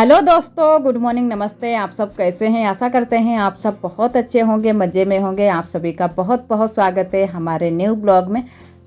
Hello दोस्तों, good morning, नमस्ते। आप सब कैसे हैं? आशा करते हैं आप सब बहुत अच्छे होंगे, मज़े में होंगे। आप सभी का बहुत बहुत स्वागत है हमारे न्यू ब्लॉग में।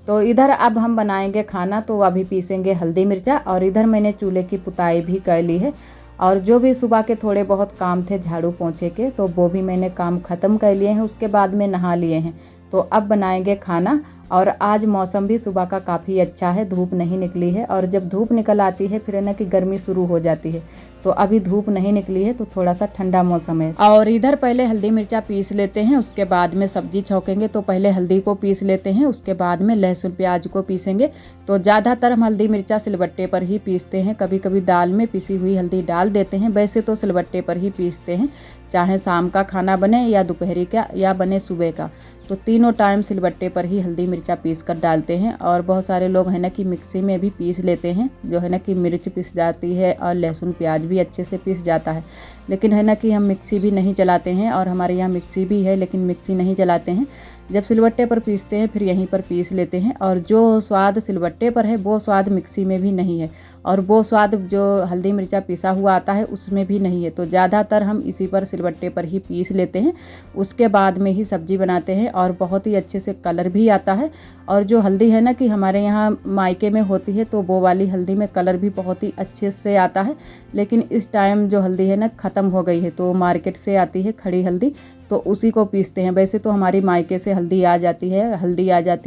तो इधर अब हम बनाएंगे खाना, तो अभी पीसेंगे हल्दी मिर्चा। और इधर मैंने चूल्हे की पुताई भी कर ली है और जो भी सुबह के थोड़े बहुत काम थे झाड़ू पोंछे के, तो वो भी मैंने काम ख़त्म कर लिए हैं। उसके बाद में नहा लिए हैं, तो अब बनाएंगे खाना। और आज मौसम भी सुबह का काफ़ी अच्छा है, धूप नहीं निकली है। और जब धूप निकल आती है फिर है ना कि गर्मी शुरू हो जाती है। तो अभी धूप नहीं निकली है तो थोड़ा सा ठंडा मौसम है। और इधर पहले हल्दी मिर्चा पीस लेते हैं, उसके बाद में सब्जी छौंकेंगे। तो पहले हल्दी को पीस लेते हैं, उसके बाद में लहसुन प्याज को पीसेंगे। तो ज़्यादातर हम हल्दी मिर्चा सिलबट्टे पर ही पीसते हैं। कभी कभी दाल में पिसी हुई हल्दी डाल देते हैं, वैसे तो सिलबट्टे पर ही पीसते हैं। चाहे शाम का खाना बने या दोपहरी का या बने सुबह का, तो तीनों टाइम सिलबट्टे पर ही हल्दी मिर्चा पीस कर डालते हैं। और बहुत सारे लोग है ना कि मिक्सी में भी पीस लेते हैं, जो है ना कि मिर्च पिस जाती है और लहसुन प्याज भी अच्छे से पीस जाता है। लेकिन है ना कि हम मिक्सी भी नहीं चलाते हैं, और हमारे यहाँ मिक्सी भी है लेकिन मिक्सी नहीं चलाते हैं। जब सिलबट्टे पर पीसते हैं फिर यहीं पर पीस लेते हैं। और जो स्वाद सिलबट्टे पर है वो स्वाद मिक्सी में भी नहीं है, और वो स्वाद जो हल्दी मिर्चा पिसा हुआ आता है उसमें भी नहीं है। तो ज़्यादातर हम इसी पर सिलबट्टे पर ही पीस लेते हैं, उसके बाद में ही सब्जी बनाते हैं और बहुत ही अच्छे से कलर भी आता है। और जो हल्दी है ना कि हमारे यहाँ मायके में होती है, तो वो वाली हल्दी में कलर भी बहुत ही अच्छे से आता है। लेकिन इस टाइम जो हल्दी है ना ख़त्म हो गई है, तो मार्केट से आती है खड़ी हल्दी, तो उसी को पीसते हैं। वैसे तो हमारी मायके से हल्दी आ जाती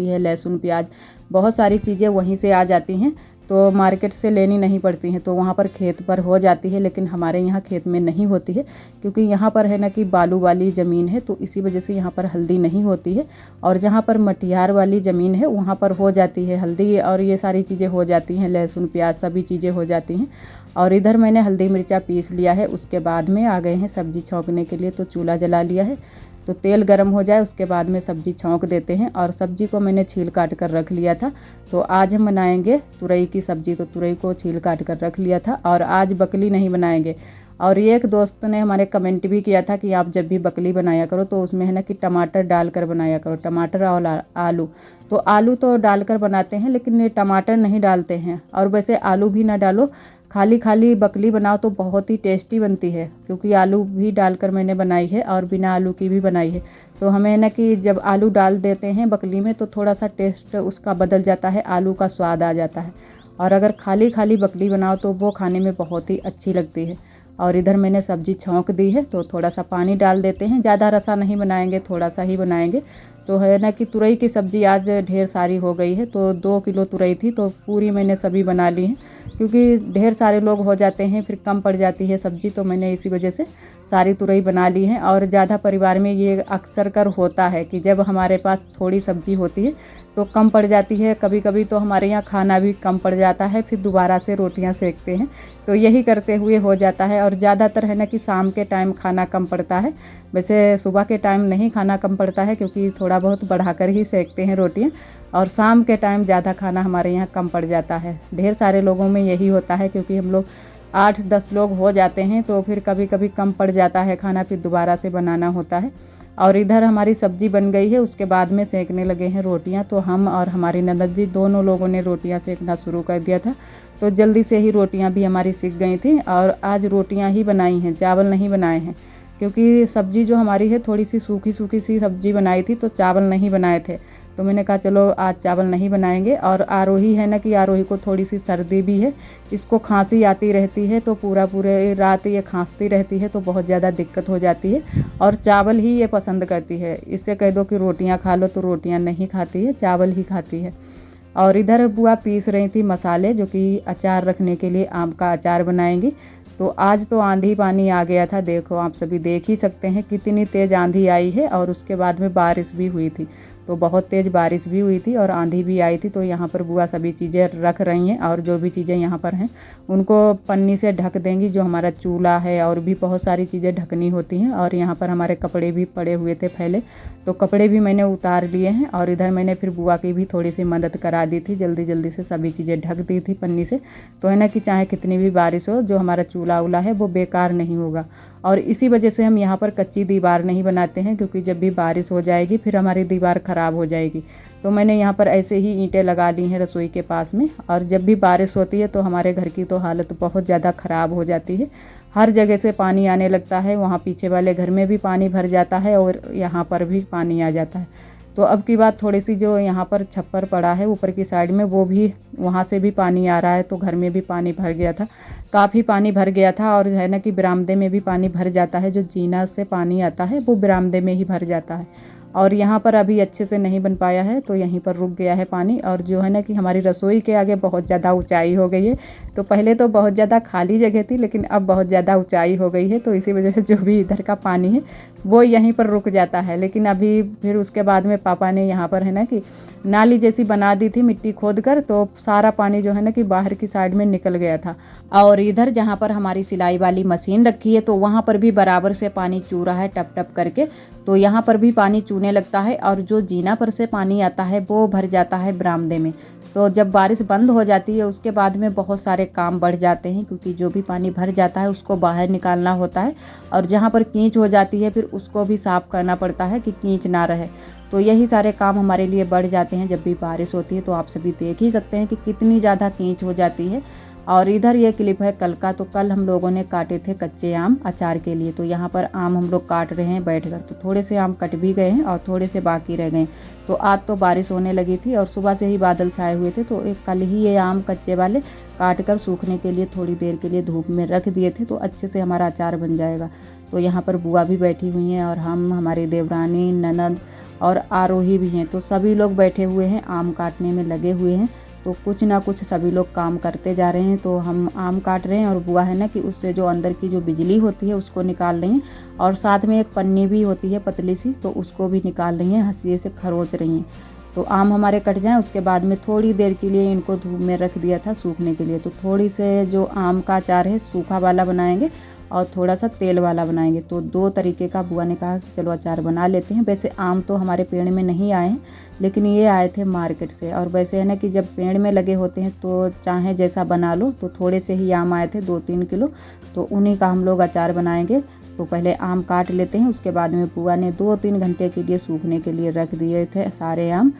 है, लहसुन प्याज बहुत सारी चीज़ें वहीं से आ जाती हैं, तो मार्केट से लेनी नहीं पड़ती हैं। तो वहाँ पर खेत पर हो जाती है, लेकिन हमारे यहाँ खेत में नहीं होती है, क्योंकि यहाँ पर है ना कि बालू वाली ज़मीन है, तो इसी वजह से यहाँ पर हल्दी नहीं होती है। और जहाँ पर मटियार वाली ज़मीन है वहाँ पर हो जाती है हल्दी, और ये सारी चीज़ें हो जाती हैं, लहसुन प्याज सभी चीज़ें हो जाती हैं। और इधर मैंने हल्दी मिर्चा पीस लिया है, उसके बाद में आ गए हैं सब्ज़ी छौंकने के लिए। तो चूल्हा जला लिया है, तो तेल गर्म हो जाए उसके बाद में सब्ज़ी छौंक देते हैं। और सब्ज़ी को मैंने छील काट कर रख लिया था। तो आज हम बनाएंगे तुरई की सब्ज़ी, तो तुरई को छील काट कर रख लिया था। और आज बकली नहीं बनाएंगे। और एक दोस्त ने हमारे कमेंट भी किया था कि आप जब भी बकली बनाया करो तो उसमें है ना कि टमाटर डालकर बनाया करो, टमाटर और आलू। तो आलू तो डालकर बनाते हैं, लेकिन ये टमाटर नहीं डालते हैं। और वैसे आलू भी ना डालो, खाली खाली बकली बनाओ तो बहुत ही टेस्टी बनती है, क्योंकि आलू भी डालकर मैंने बनाई है और बिना आलू की भी बनाई है। तो हमें ना कि जब आलू डाल देते हैं बकली में तो थोड़ा सा टेस्ट उसका बदल जाता है, आलू का स्वाद आ जाता है। और अगर खाली खाली बकली बनाओ तो वो खाने में बहुत ही अच्छी लगती है। और इधर मैंने सब्ज़ी छौंक दी है, तो थोड़ा सा पानी डाल देते हैं। ज़्यादा रसा नहीं बनाएंगे, थोड़ा सा ही बनाएंगे। तो है ना कि तुरई की सब्ज़ी आज ढेर सारी हो गई है, तो 2 किलो तुरई थी, तो पूरी मैंने सभी बना ली है। क्योंकि ढेर सारे लोग हो जाते हैं फिर कम पड़ जाती है सब्ज़ी, तो मैंने इसी वजह से सारी तुरई बना ली है। और ज़्यादा परिवार में ये अक्सर कर होता है कि जब हमारे पास थोड़ी सब्ज़ी होती है तो कम पड़ जाती है। कभी कभी तो हमारे यहाँ खाना भी कम पड़ जाता है, फिर दोबारा से रोटियाँ सेकते हैं, तो यही करते हुए हो जाता है। और ज़्यादातर है ना कि शाम के टाइम खाना कम पड़ता है। वैसे सुबह के टाइम नहीं खाना कम पड़ता है, क्योंकि थोड़ा बहुत बढ़ाकर ही सेकते हैं रोटियाँ। और शाम के टाइम ज़्यादा खाना हमारे यहाँ कम पड़ जाता है। ढेर सारे लोगों में यही होता है, क्योंकि हम लोग 8-10 लोग हो जाते हैं, तो फिर कभी कभी कम पड़ जाता है खाना, फिर दोबारा से बनाना होता है। और इधर हमारी सब्ज़ी बन गई है, उसके बाद में सेकने लगे हैं रोटियां। तो हम और हमारी ननद जी दोनों लोगों ने रोटियां सेकना शुरू कर दिया था, तो जल्दी से ही रोटियां भी हमारी सिक गई थी। और आज रोटियां ही बनाई हैं, चावल नहीं बनाए हैं, क्योंकि सब्ज़ी जो हमारी है थोड़ी सी सूखी सूखी सी सब्ज़ी बनाई थी, तो चावल नहीं बनाए थे। तो मैंने कहा चलो आज चावल नहीं बनाएंगे। और आरोही है ना कि आरोही को थोड़ी सी सर्दी भी है, इसको खांसी आती रहती है, तो पूरे रात ये खांसती रहती है, तो बहुत ज़्यादा दिक्कत हो जाती है। और चावल ही ये पसंद करती है, इससे कह दो कि रोटियां खा लो तो रोटियां नहीं खाती है, चावल ही खाती है। और इधर बुआ पीस रही थी मसाले, जो कि अचार रखने के लिए आम का अचार बनाएंगी। तो आज तो आंधी पानी आ गया था, देखो आप सभी देख ही सकते हैं कितनी तेज़ आंधी आई है। और उसके बाद में बारिश भी हुई थी, तो बहुत तेज़ बारिश भी हुई थी और आंधी भी आई थी। तो यहाँ पर बुआ सभी चीज़ें रख रही हैं, और जो भी चीज़ें यहाँ पर हैं उनको पन्नी से ढक देंगी। जो हमारा चूल्हा है और भी बहुत सारी चीज़ें ढकनी होती हैं। और यहाँ पर हमारे कपड़े भी पड़े हुए थे फैले, तो कपड़े भी मैंने उतार लिए हैं। और इधर मैंने फिर बुआ की भी थोड़ी सी मदद करा दी थी, जल्दी जल्दी से सभी चीज़ें ढक दी थी पन्नी से। तो है ना कि चाहे कितनी भी बारिश हो, जो हमारा चूल्हा उला है वो बेकार नहीं होगा। और इसी वजह से हम यहाँ पर कच्ची दीवार नहीं बनाते हैं, क्योंकि जब भी बारिश हो जाएगी फिर हमारी दीवार ख़राब हो जाएगी। तो मैंने यहाँ पर ऐसे ही ईंटें लगा ली हैं रसोई के पास में। और जब भी बारिश होती है तो हमारे घर की तो हालत बहुत ज़्यादा ख़राब हो जाती है, हर जगह से पानी आने लगता है। वहाँ पीछे वाले घर में भी पानी भर जाता है और यहाँ पर भी पानी आ जाता है। तो अब की बात थोड़ी सी जो यहाँ पर छप्पर पड़ा है ऊपर की साइड में, वो भी वहाँ से भी पानी आ रहा है, तो घर में भी पानी भर गया था, काफ़ी पानी भर गया था। और है ना कि बरामदे में भी पानी भर जाता है, जो जीना से पानी आता है वो बरामदे में ही भर जाता है। और यहाँ पर अभी अच्छे से नहीं बन पाया है, तो यहीं पर रुक गया है पानी। और जो है ना कि हमारी रसोई के आगे बहुत ज़्यादा ऊंचाई हो गई है। तो पहले तो बहुत ज़्यादा खाली जगह थी, लेकिन अब बहुत ज़्यादा ऊंचाई हो गई है, तो इसी वजह से जो भी इधर का पानी है वो यहीं पर रुक जाता है। लेकिन अभी फिर उसके बाद में पापा ने यहाँ पर है ना कि नाली जैसी बना दी थी मिट्टी खोद कर, तो सारा पानी जो है ना कि बाहर की साइड में निकल गया था। और इधर जहाँ पर हमारी सिलाई वाली मशीन रखी है, तो वहाँ पर भी बराबर से पानी चू रहा है टप टप करके। तो यहाँ पर भी पानी चूने लगता है, और जो जीना पर से पानी आता है वो भर जाता है बरामदे में। तो जब बारिश बंद हो जाती है उसके बाद में बहुत सारे काम बढ़ जाते हैं, क्योंकि जो भी पानी भर जाता है उसको बाहर निकालना होता है। और जहाँ पर कीच हो जाती है फिर उसको भी साफ़ करना पड़ता है कि कीच ना रहे। तो यही सारे काम हमारे लिए बढ़ जाते हैं जब भी बारिश होती है। तो आप सभी देख ही सकते हैं कि कितनी ज़्यादा कीच हो जाती है। और इधर ये क्लिप है कल का। तो कल हम लोगों ने काटे थे कच्चे आम अचार के लिए। तो यहाँ पर आम हम लोग काट रहे हैं बैठकर। तो थोड़े से आम कट भी गए हैं और थोड़े से बाकी रह गए। तो आज तो बारिश होने लगी थी और सुबह से ही बादल छाए हुए थे। तो एक कल ही ये आम कच्चे वाले काट कर सूखने के लिए थोड़ी देर के लिए धूप में रख दिए थे, तो अच्छे से हमारा अचार बन जाएगा। तो यहाँ पर बुआ भी बैठी हुई हैं और हम, हमारी देवरानी, ननद और आरोही भी हैं। तो सभी लोग बैठे हुए हैं, आम काटने में लगे हुए हैं। तो कुछ ना कुछ सभी लोग काम करते जा रहे हैं। तो हम आम काट रहे हैं और बुआ है ना कि उससे जो अंदर की जो बिजली होती है उसको निकाल रही हैं। और साथ में एक पन्नी भी होती है पतली सी, तो उसको भी निकाल रही हैं, हंसिए से खरोच रही हैं। तो आम हमारे कट जाएं उसके बाद में थोड़ी देर के लिए इनको धूप में रख दिया था सूखने के लिए। तो थोड़ी से जो आम का अचार है सूखा वाला बनाएंगे और थोड़ा सा तेल वाला बनाएंगे। तो दो तरीके का बुआ ने कहा कि चलो अचार बना लेते हैं। वैसे आम तो हमारे पेड़ में नहीं आए हैं, लेकिन ये आए थे मार्केट से। और वैसे है ना कि जब पेड़ में लगे होते हैं तो चाहे जैसा बना लो। तो थोड़े से ही आम आए थे 2-3 किलो, तो उन्हीं का हम लोग अचार बनाएंगे। तो पहले आम काट लेते हैं, उसके बाद में बुआ ने 2-3 घंटे के लिए सूखने के लिए रख दिए थे सारे आम।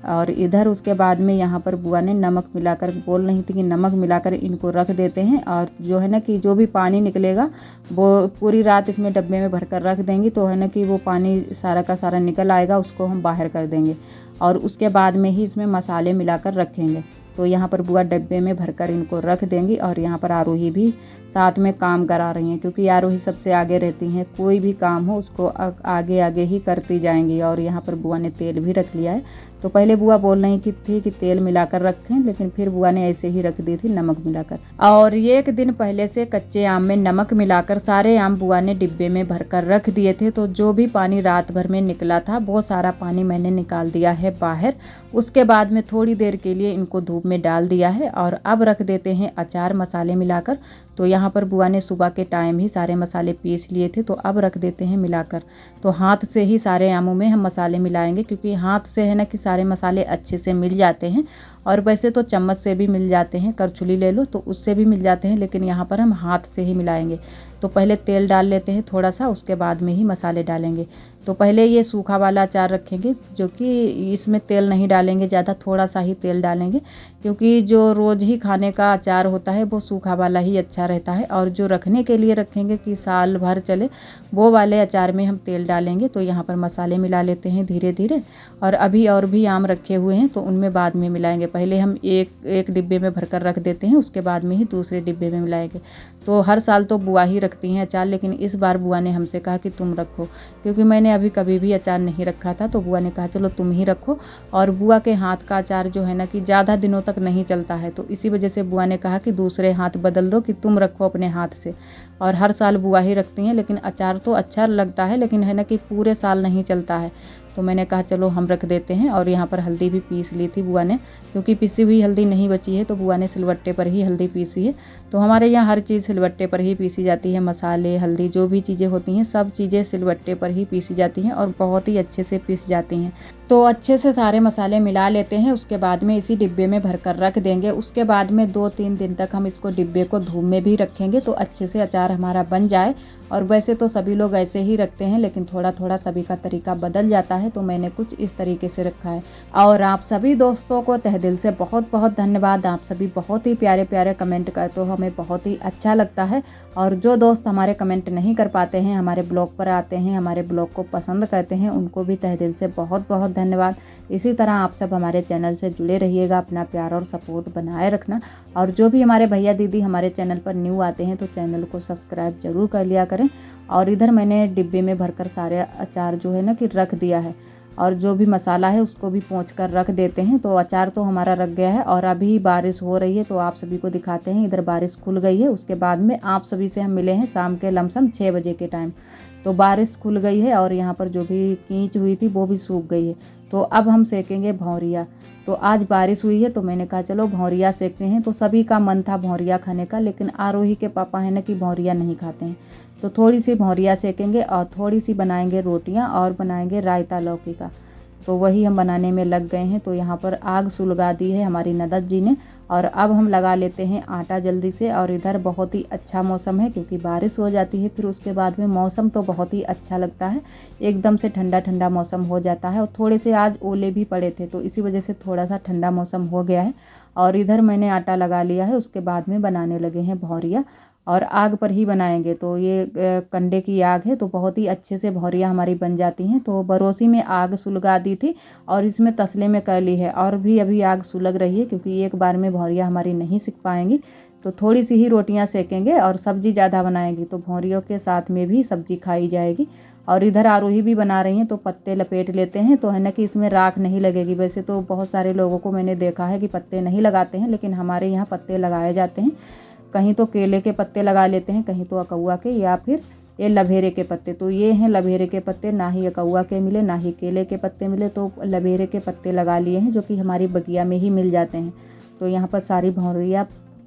और इधर उसके बाद में यहाँ पर बुआ ने नमक मिलाकर, बोल रही थी कि नमक मिलाकर इनको रख देते हैं। और जो है ना कि जो भी पानी निकलेगा वो पूरी रात इसमें डब्बे में भरकर रख देंगी। तो है ना कि वो पानी सारा का सारा निकल आएगा, उसको हम बाहर कर देंगे और उसके बाद में ही इसमें मसाले मिलाकर रखेंगे। तो यहाँ पर बुआ डब्बे में भरकर इनको रख देंगी। और यहाँ पर आरोही भी साथ में काम करा रही हैं, क्योंकि आरोही सबसे आगे रहती हैं। कोई भी काम हो उसको आगे आगे ही करती जाएंगी। और यहाँ पर बुआ ने तेल भी रख लिया है। तो पहले बुआ बोल रही थी कि तेल मिलाकर रखें, लेकिन फिर बुआ ने ऐसे ही रख दी थी नमक मिलाकर। और ये एक दिन पहले से कच्चे आम में नमक मिलाकर सारे आम बुआ ने डिब्बे में भरकर रख दिए थे। तो जो भी पानी रात भर में निकला था वो सारा पानी मैंने निकाल दिया है बाहर। उसके बाद में थोड़ी देर के लिए इनको धूप में डाल दिया है और अब रख देते हैं अचार मसाले मिलाकर। तो यहाँ पर बुआ ने सुबह के टाइम ही सारे मसाले पीस लिए थे, तो अब रख देते हैं मिलाकर। तो हाथ से ही सारे आमों में हम मसाले मिलाएंगे, क्योंकि हाथ से है ना कि सारे मसाले अच्छे से मिल जाते हैं। और वैसे तो चम्मच से भी मिल जाते हैं, करछुली ले लो तो उससे भी मिल जाते हैं, लेकिन यहाँ पर हम हाथ से ही मिलाएंगे। तो पहले तेल डाल लेते हैं थोड़ा सा, उसके बाद में ही मसाले डालेंगे। तो पहले ये सूखा वाला अचार रखेंगे, जो कि इसमें तेल नहीं डालेंगे ज़्यादा, थोड़ा सा ही तेल डालेंगे, क्योंकि जो रोज़ ही खाने का अचार होता है वो सूखा वाला ही अच्छा रहता है। और जो रखने के लिए रखेंगे कि साल भर चले, वो वाले अचार में हम तेल डालेंगे। तो यहाँ पर मसाले मिला लेते हैं धीरे धीरे। और अभी और भी आम रखे हुए हैं, तो उनमें बाद में मिलाएंगे। पहले हम एक डिब्बे में भरकर रख देते हैं, उसके बाद में ही दूसरे डिब्बे में मिलाएंगे। तो हर साल तो बुआ ही रखती हैं अचार, लेकिन इस बार बुआ ने हमसे कहा कि तुम रखो, क्योंकि मैंने अभी कभी भी अचार नहीं रखा था। तो बुआ ने कहा चलो तुम ही रखो। और बुआ के हाथ का अचार जो है ना कि ज़्यादा दिनों तक नहीं चलता है, तो इसी वजह से बुआ ने कहा कि दूसरे हाथ बदल दो, कि तुम रखो अपने हाथ से। और हर साल बुआ ही रखती हैं, लेकिन अचार तो अच्छा लगता है, लेकिन है ना कि पूरे साल नहीं चलता है। तो मैंने कहा चलो हम रख देते हैं। और यहाँ पर हल्दी भी पीस ली थी बुआ ने, क्योंकि पिसी हुई हल्दी नहीं बची है, तो बुआ ने सिलबट्टे पर ही हल्दी पीसी है। तो हमारे यहाँ हर चीज़ सिलबट्टे पर ही पीसी जाती है, मसाले, हल्दी, जो भी चीज़ें होती हैं सब चीज़ें सिलबट्टे पर ही पीसी जाती हैं और बहुत ही अच्छे से पीस जाती हैं। तो अच्छे से सारे मसाले मिला लेते हैं। उसके बाद में इसी डिब्बे में भरकर रख देंगे। उसके बाद में 2-3 दिन तक हम इसको डिब्बे को धूप में भी रखेंगे तो अच्छे से अचार हमारा बन जाए। और वैसे तो सभी लोग ऐसे ही रखते हैं, लेकिन थोड़ा थोड़ा सभी का तरीका बदल जाता है, तो मैंने कुछ इस तरीके से रखा है। और आप सभी दोस्तों को तहे दिल से बहुत बहुत धन्यवाद। आप सभी बहुत ही प्यारे प्यारे कमेंट करते हो, हमें बहुत ही अच्छा लगता है। और जो दोस्त हमारे कमेंट नहीं कर पाते हैं, हमारे ब्लॉग पर आते हैं, हमारे ब्लॉग को पसंद करते हैं, उनको भी तहे दिल से बहुत बहुत धन्यवाद। इसी तरह आप सब हमारे चैनल से जुड़े रहिएगा, अपना प्यार और सपोर्ट बनाए रखना। और जो भी हमारे भैया दीदी हमारे चैनल पर न्यू आते हैं तो चैनल को सब्सक्राइब जरूर कर लिया करें। और इधर मैंने डिब्बे में भरकर सारे अचार जो है ना कि रख दिया है, और जो भी मसाला है उसको भी पोंछ कर रख देते हैं। तो अचार तो हमारा रख गया है। और अभी बारिश हो रही है तो आप सभी को दिखाते हैं, इधर बारिश खुल गई है। उसके बाद में आप सभी से हम मिले हैं शाम के लमसम 6 बजे के टाइम। तो बारिश खुल गई है और यहाँ पर जो भी कीच हुई थी वो भी सूख गई है। तो अब हम सेकेंगे भौरिया। तो आज बारिश हुई है तो मैंने कहा चलो भौरिया सेकते हैं। तो सभी का मन था भौरिया खाने का, लेकिन आरोही के पापा है ना कि भौरिया नहीं खाते हैं। तो थोड़ी सी भौरिया सेकेंगे और थोड़ी सी बनाएंगे रोटियां और बनाएंगे रायता लौकी का। तो वही हम बनाने में लग गए हैं। तो यहाँ पर आग सुलगा दी है हमारी ननद जी ने। और अब हम लगा लेते हैं आटा जल्दी से। और इधर बहुत ही अच्छा मौसम है क्योंकि बारिश हो जाती है, फिर उसके बाद में मौसम तो बहुत ही अच्छा लगता है, एकदम से ठंडा ठंडा मौसम हो जाता है। और थोड़े से आज ओले भी पड़े थे तो इसी वजह से थोड़ा सा ठंडा मौसम हो गया है। और इधर मैंने आटा लगा लिया है। उसके बाद में बनाने लगे हैं भौरिया, और आग पर ही बनाएंगे। तो ये कंडे की आग है तो बहुत ही अच्छे से भौरिया हमारी बन जाती हैं। तो बरोसी में आग सुलगा दी थी और इसमें तसले में कर ली है, और भी अभी आग सुलग रही है क्योंकि एक बार में भौरिया हमारी नहीं सिक पाएंगी। तो थोड़ी सी ही रोटियां सेकेंगे और सब्जी ज़्यादा बनाएंगी तो भौरियों के साथ में भी सब्जी खाई जाएगी। और इधर आरोही भी बना रही हैं तो पत्ते लपेट लेते हैं, तो है ना कि इसमें राख नहीं लगेगी। वैसे तो बहुत सारे लोगों को मैंने देखा है कि पत्ते नहीं लगाते हैं, लेकिन हमारे यहाँ पत्ते लगाए जाते हैं। कहीं तो केले के पत्ते लगा लेते हैं, कहीं तो अकौआ के, या फिर ये लभेरे के पत्ते। तो ये हैं लभेरे के पत्ते, ना ही अकौआ के मिले ना ही केले के पत्ते मिले, तो लभेरे के पत्ते लगा लिए हैं जो कि हमारी बगिया में ही मिल जाते हैं। तो यहाँ पर सारी भौरिया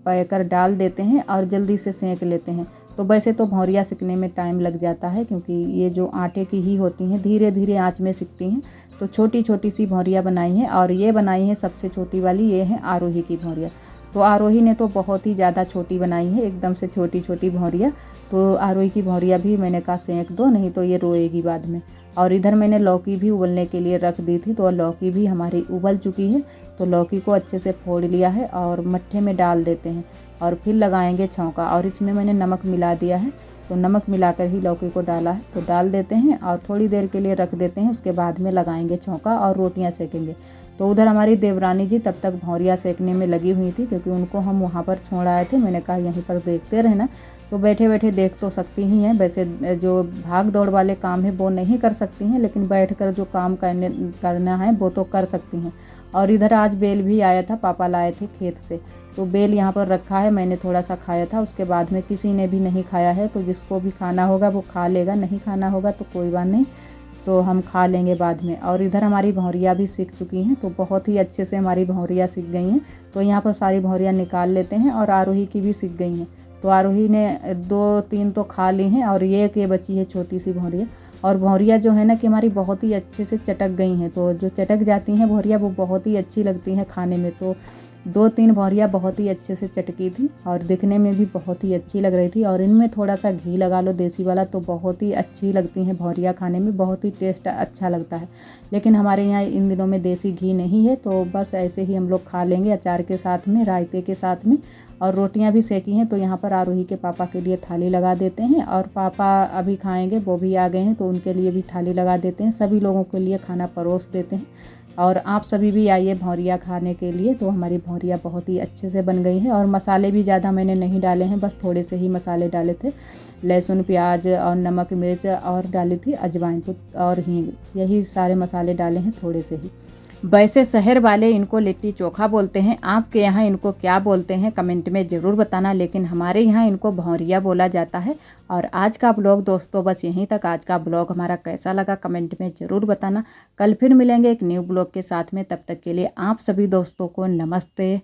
पैकर डाल देते हैं और जल्दी से सेंक लेते हैं। तो वैसे तो भौरिया सिकने में टाइम लग जाता है क्योंकि ये जो आटे की ही होती हैं, धीरे धीरे आँच में सिकती हैं। तो छोटी छोटी सी भौरिया बनाई हैं, और ये बनाई है सबसे छोटी वाली, ये है आरोही की भौरिया। तो आरोही ने तो बहुत ही ज़्यादा छोटी बनाई है, एकदम से छोटी छोटी भौरिया। तो आरोही की भौरिया भी मैंने कहा सेंक दो, नहीं तो ये रोएगी बाद में। और इधर मैंने लौकी भी उबलने के लिए रख दी थी, तो लौकी भी हमारी उबल चुकी है। तो लौकी को अच्छे से फोड़ लिया है और मट्ठे में डाल देते हैं और फिर लगाएंगे छौंका। और इसमें मैंने नमक मिला दिया है, तो नमक मिलाकर ही लौकी को डाला है। तो डाल देते हैं और थोड़ी देर के लिए रख देते हैं। उसके बाद में लगाएंगे छौंका और रोटियां सेकेंगे। तो उधर हमारी देवरानी जी तब तक भौरिया सेकने में लगी हुई थी क्योंकि उनको हम वहाँ पर छोड़ आए थे। मैंने कहा यहीं पर देखते रहना, तो बैठे बैठे देख तो सकती ही हैं। वैसे जो भाग दौड़ वाले काम है वो नहीं कर सकती हैं, लेकिन बैठकर जो काम करना है वो तो कर सकती हैं। और इधर आज बेल भी आया था, पापा लाए थे खेत से, तो बेल यहाँ पर रखा है। मैंने थोड़ा सा खाया था, उसके बाद में किसी ने भी नहीं खाया है। तो जिसको भी खाना होगा वो खा लेगा, नहीं खाना होगा तो कोई बात नहीं, तो हम खा लेंगे बाद में। और इधर हमारी भौरिया भी सीख चुकी हैं, तो बहुत ही अच्छे से हमारी भौरिया सीख गई हैं। तो यहाँ पर सारी भौरिया निकाल लेते हैं, और आरोही की भी सीख गई हैं। तो आरोही ने 2-3 तो खा ली हैं, और ये बची है छोटी सी भौरिया। और भौरिया जो है ना कि हमारी बहुत ही अच्छे से चटक गई हैं। तो जो चटक जाती हैं भौरिया वो बहुत ही अच्छी लगती हैं खाने में। तो 2-3 भौरिया बहुत ही अच्छे से चटकी थी और दिखने में भी बहुत ही अच्छी लग रही थी। और इनमें थोड़ा सा घी लगा लो देसी वाला तो बहुत ही अच्छी लगती हैं भौरिया, खाने में बहुत ही टेस्ट अच्छा लगता है। लेकिन हमारे यहाँ इन दिनों में देसी घी नहीं है, तो बस ऐसे ही हम लोग खा लेंगे अचार के साथ में, रायते के साथ में। और रोटियां भी सेकी हैं। तो यहाँ पर आरोही के पापा के लिए थाली लगा देते हैं, और पापा अभी खाएंगे, वो भी आ गए हैं तो उनके लिए भी थाली लगा देते हैं। सभी लोगों के लिए खाना परोस देते हैं। और आप सभी भी आइए भौरिया खाने के लिए। तो हमारी भौरिया बहुत ही अच्छे से बन गई है, और मसाले भी ज़्यादा मैंने नहीं डाले हैं, बस थोड़े से ही मसाले डाले थे। लहसुन, प्याज और नमक, मिर्च और डाली थी अजवाइन तो, और हींग, यही सारे मसाले डाले हैं थोड़े से ही। वैसे शहर वाले इनको लिट्टी चोखा बोलते हैं, आपके यहाँ इनको क्या बोलते हैं कमेंट में ज़रूर बताना, लेकिन हमारे यहाँ इनको भौरिया बोला जाता है। और आज का ब्लॉग दोस्तों बस यहीं तक। आज का ब्लॉग हमारा कैसा लगा कमेंट में ज़रूर बताना। कल फिर मिलेंगे एक न्यू ब्लॉग के साथ में, तब तक के लिए आप सभी दोस्तों को नमस्ते।